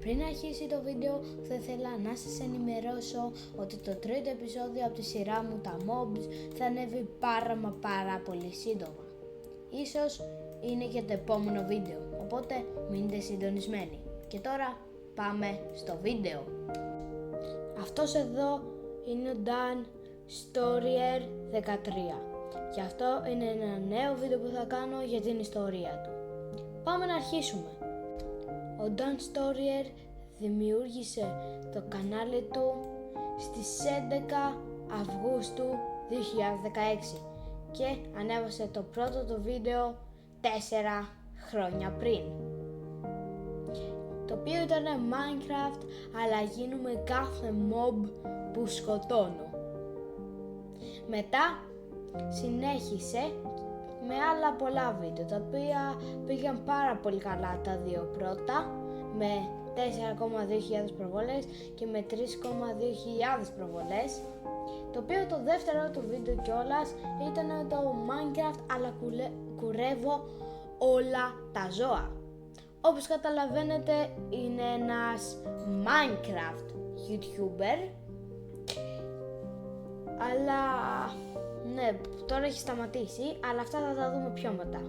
Πριν αρχίσει το βίντεο, θα ήθελα να σας ενημερώσω ότι το τρίτο επεισόδιο από τη σειρά μου, τα Mobs, θα ανέβει πάρα πολύ σύντομα. Ίσως είναι και το επόμενο βίντεο, οπότε μείνετε συντονισμένοι. Και τώρα πάμε στο βίντεο. Αυτός εδώ είναι ο Dan Storier 13 και αυτό είναι ένα νέο βίντεο που θα κάνω για την ιστορία του. Πάμε να αρχίσουμε. Ο Dan Storier δημιούργησε το κανάλι του στις 11 Αυγούστου 2016 και ανέβασε το πρώτο του βίντεο 4 χρόνια πριν, το οποίο ήταν Minecraft, αλλά γίνουμε κάθε mob που σκοτώνω. Μετά συνέχισε με άλλα πολλά βίντεο, τα οποία πήγαν πάρα πολύ καλά τα δύο πρώτα, με 4.200 προβολές και με 3.200 προβολές, το οποίο το δεύτερο του βίντεο κιόλας ήταν το Minecraft, αλλά κουρεύω όλα τα ζώα. Όπως καταλαβαίνετε, είναι ένας Minecraft YouTuber, αλλά ναι, τώρα έχει σταματήσει, αλλά αυτά θα τα δούμε πιο μετά.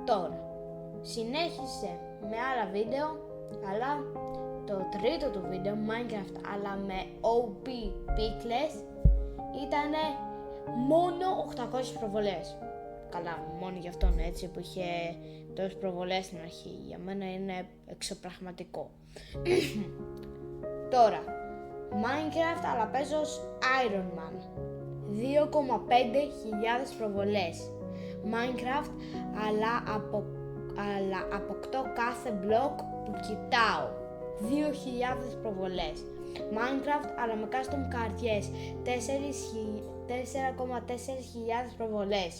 Τώρα, συνέχισε με άλλα βίντεο, αλλά το τρίτο του βίντεο, Minecraft, αλλά με OP Pickles, ήταν μόνο 800 προβολές. Καλά, μόνο για αυτόν έτσι που είχε τόσες προβολές στην αρχή. Για μένα είναι εξωπραγματικό. Τώρα, Minecraft, αλλά παίζω ως Iron Man. 2.500 προβολές. Minecraft, αλλά αποκτώ κάθε μπλοκ που κοιτάω. 2.000 προβολές. Minecraft, αλλά με custom καρδιές. 4.400 προβολές.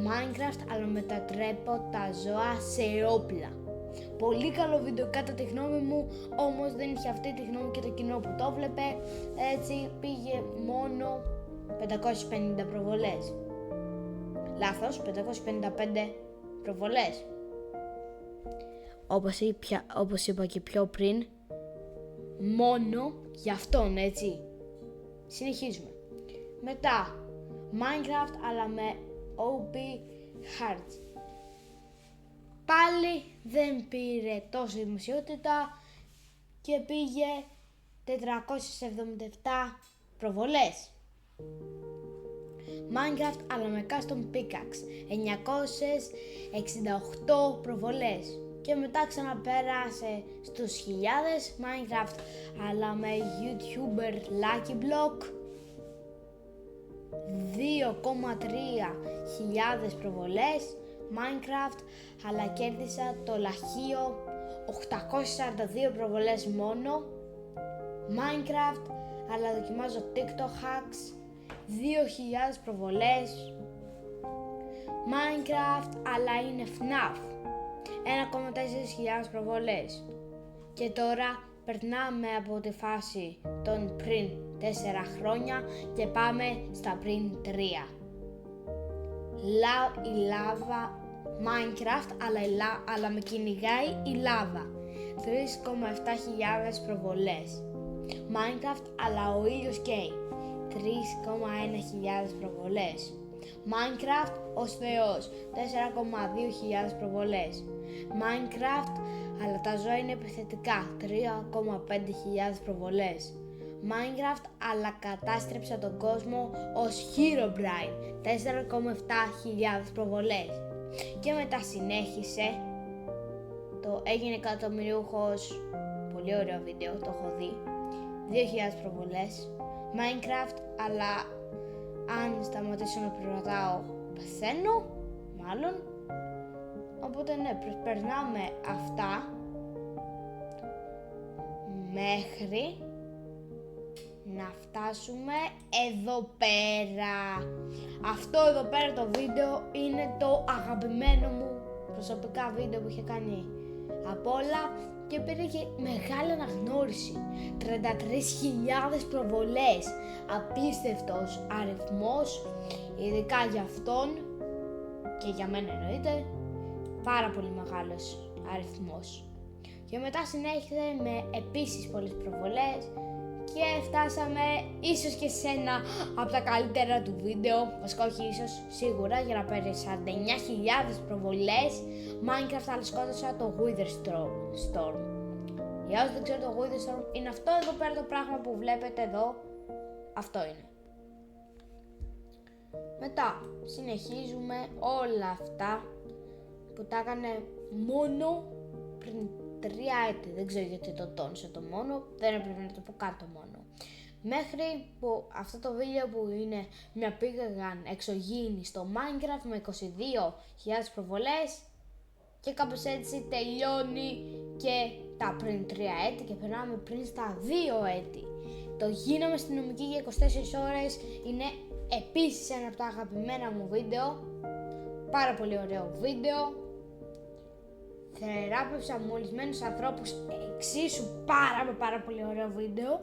Minecraft, αλλά μετατρέπω τα ζώα σε όπλα. Πολύ καλό βίντεο κατά τη γνώμη μου, όμως δεν είχε αυτή τη γνώμη και το κοινό που το βλέπε, έτσι πήγε μόνο 550 προβολές. Λάθος, 555 προβολές. Όπως είπα και πιο πριν, μόνο για αυτόν, έτσι. Συνεχίζουμε. Μετά, Minecraft, αλλά με OP Hearts. Πάλι δεν πήρε τόση δημοσιότητα και πήγε 477 προβολές. Minecraft, αλλά με custom pickaxe, 968 προβολές. Και μετά ξαναπέρασε στους χιλιάδες. Minecraft, αλλά με YouTuber Lucky Block, 2.300 προβολές. Minecraft, αλλά κέρδισα το λαχείο 842 προβολές μόνο. Minecraft, αλλά δοκιμάζω TikTok hacks, 2.000 προβολές. Minecraft, αλλά είναι FNAF, 1.400 προβολές. Και τώρα περνάμε από τη φάση των πριν 4 χρόνια και πάμε στα πριν 3. Η λάβα, Minecraft, αλλά με κυνηγάει η λάβα, 3.700 προβολές. Minecraft, αλλά ο ήλιος καίει, 3.100 προβολές. Minecraft, ως Θεός, 4.200 προβολές. Minecraft, αλλά τα ζώα είναι επιθετικά, 3.500 προβολές. Minecraft, αλλά κατάστρεψα τον κόσμο ως Herobrine, 4.700 προβολές. Και μετά συνέχισε, έγινε εκατομμυριούχος, πολύ ωραίο βίντεο, το έχω δει, 2.000 προβολές. Minecraft, αλλά αν σταματήσω να πειρατάω πεθαίνω, μάλλον. Οπότε ναι, περνάμε αυτά μέχρι να φτάσουμε εδώ πέρα. Αυτό εδώ πέρα το βίντεο είναι το αγαπημένο μου προσωπικά βίντεο που είχε κάνει από όλα και πήρε και μεγάλη αναγνώριση. 33.000 προβολές. Απίστευτος αριθμός, ειδικά για αυτόν και για μένα εννοείται. Πάρα πολύ μεγάλος αριθμός. Και μετά συνέχισε με επίσης πολλές προβολές και φτάσαμε ίσως και σε ένα από τα καλύτερα του βίντεο, βασικά όχι ίσως, σίγουρα, για να πάρει 49.000 προβολές. Minecraft αλλά σκότωσα το Wither Storm. Για όσοι δεν ξέρουν, το Wither Storm είναι αυτό εδώ πέρα το πράγμα που βλέπετε εδώ. Αυτό είναι. Μετά συνεχίζουμε όλα αυτά που τα έκανε μόνο πριν 3 έτη. Δεν ξέρω γιατί το τόνισε το μόνο, δεν έπρεπε να το πω κάτω μόνο. Μέχρι που αυτό το βίντεο που είναι μια πήγαν εξωγήινη στο Minecraft με 22.000 προβολές και κάπως έτσι τελειώνει και τα πριν 3 έτη και περνάμε πριν στα 2 έτη. Το γίναμε αστυνομικοί για 24 ώρες είναι επίσης ένα από τα αγαπημένα μου βίντεο. Πάρα πολύ ωραίο βίντεο. Θεράπευσα μολυσμένους ανθρώπους, εξίσου πάρα πολύ ωραίο βίντεο.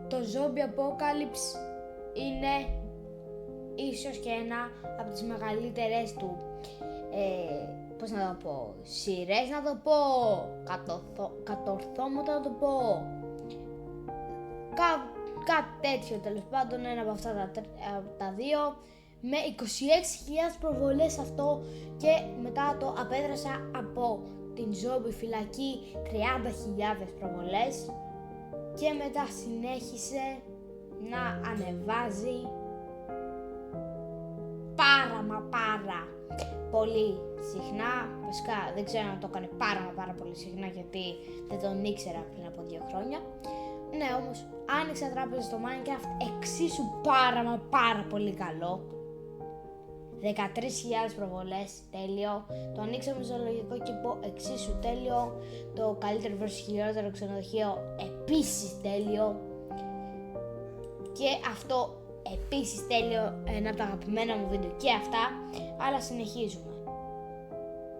Το Zombie Apocalypse είναι ίσως και ένα από τις μεγαλύτερες του, πώς να το πω, σειρές να το πω, κατορθώματα να το πω, κάτι τέτοιο τέλος πάντων, ένα από αυτά τα δύο, με 26.000 προβολές αυτό και μετά το απέδρασα από την Zombie φυλακή 30.000 προβολές και μετά συνέχισε να ανεβάζει πάρα πολύ συχνά. Βασικά δεν ξέρω αν το έκανε πάρα πολύ συχνά γιατί δεν τον ήξερα πριν από 2 χρόνια. Ναι, όμως άνοιξα τράπεζα στο Minecraft εξίσου πάρα πολύ καλό. 13.000 προβολές, τέλειο. Το ανοίξαμε ζωολογικό κήπο, εξίσου τέλειο. Το καλύτερο versus χειρότερο ξενοδοχείο, επίσης τέλειο. Και αυτό επίσης τέλειο, ένα από τα αγαπημένα μου βίντεο και αυτά. Αλλά συνεχίζουμε.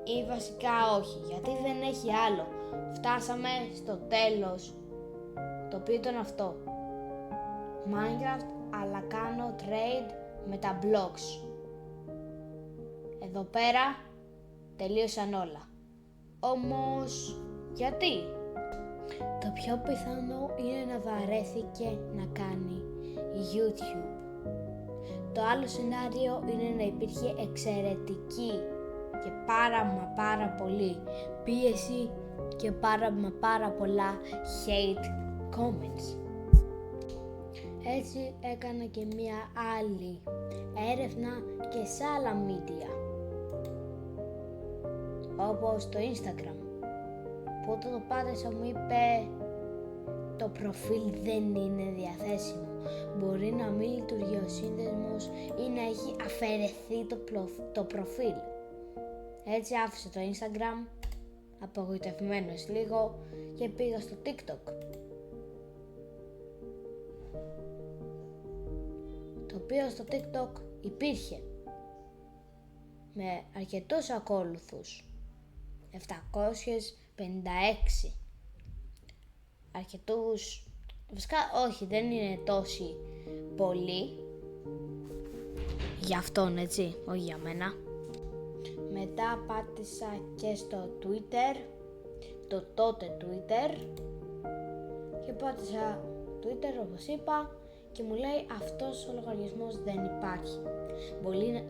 Ή βασικά όχι, γιατί δεν έχει άλλο. Φτάσαμε στο τέλος, το οποίο ήταν αυτό. Minecraft, αλλά κάνω trade με τα blocks. Εδώ πέρα τελείωσαν όλα. Όμως γιατί? Το πιο πιθανό είναι να βαρέθηκε να κάνει YouTube. Το άλλο σενάριο είναι να υπήρχε εξαιρετική και πάρα πολύ πίεση και πάρα πολλά hate comments. Έτσι έκανα και μία άλλη έρευνα και σε άλλα media, όπως το Instagram, που όταν το πάτησα μου είπε το προφίλ δεν είναι διαθέσιμο, μπορεί να μην λειτουργεί ο σύνδεσμος ή να έχει αφαιρεθεί το προφίλ. Έτσι άφησε το Instagram, απογοητευμένος λίγο, και πήγα στο TikTok, το οποίο στο TikTok υπήρχε με αρκετούς ακόλουθους, 756, αρκετούς, βασικά όχι, δεν είναι τόσοι πολλοί για αυτόν, έτσι, όχι για μένα. Μετά πάτησα και στο Twitter, το τότε Twitter, και πάτησα Twitter όπως είπα και μου λέει αυτός ο λογαριασμός δεν υπάρχει.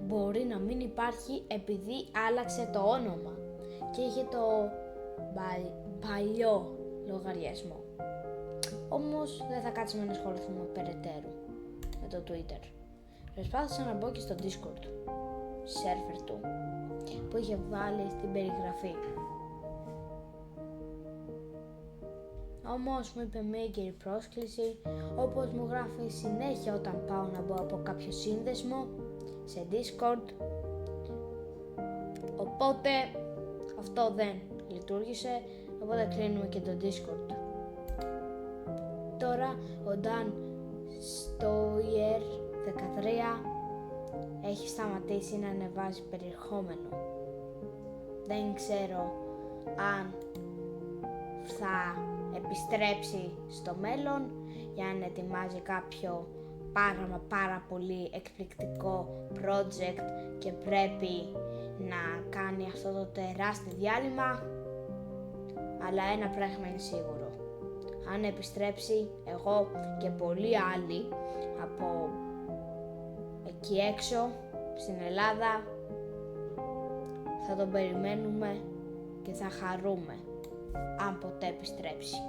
Μπορεί να μην υπάρχει επειδή άλλαξε το όνομα και είχε το παλιό λογαριασμό. Όμως δεν θα κάτσουμε να ασχοληθούμε περαιτέρω με το Twitter. Προσπάθησα να μπω και στο Discord, σερβερ του, που είχε βάλει στην περιγραφή. Όμως μου είπε μία καιρή πρόσκληση, όπως μου γράφει συνέχεια όταν πάω να μπω από κάποιο σύνδεσμο σε Discord. Οπότε αυτό δεν λειτουργήσε, οπότε κλείνουμε και το Discord. Τώρα ο Dan Stoyer 13 έχει σταματήσει να ανεβάζει περιεχόμενο. Δεν ξέρω αν θα επιστρέψει στο μέλλον για να ετοιμάζει κάποιο πάρα πολύ εκπληκτικό project και πρέπει να κάνει αυτό το τεράστιο διάλειμμα. αλλά ένα πράγμα είναι σίγουρο. Αν επιστρέψει, εγώ και πολλοί άλλοι από εκεί έξω, στην Ελλάδα, θα τον περιμένουμε και θα χαρούμε, αν ποτέ επιστρέψει.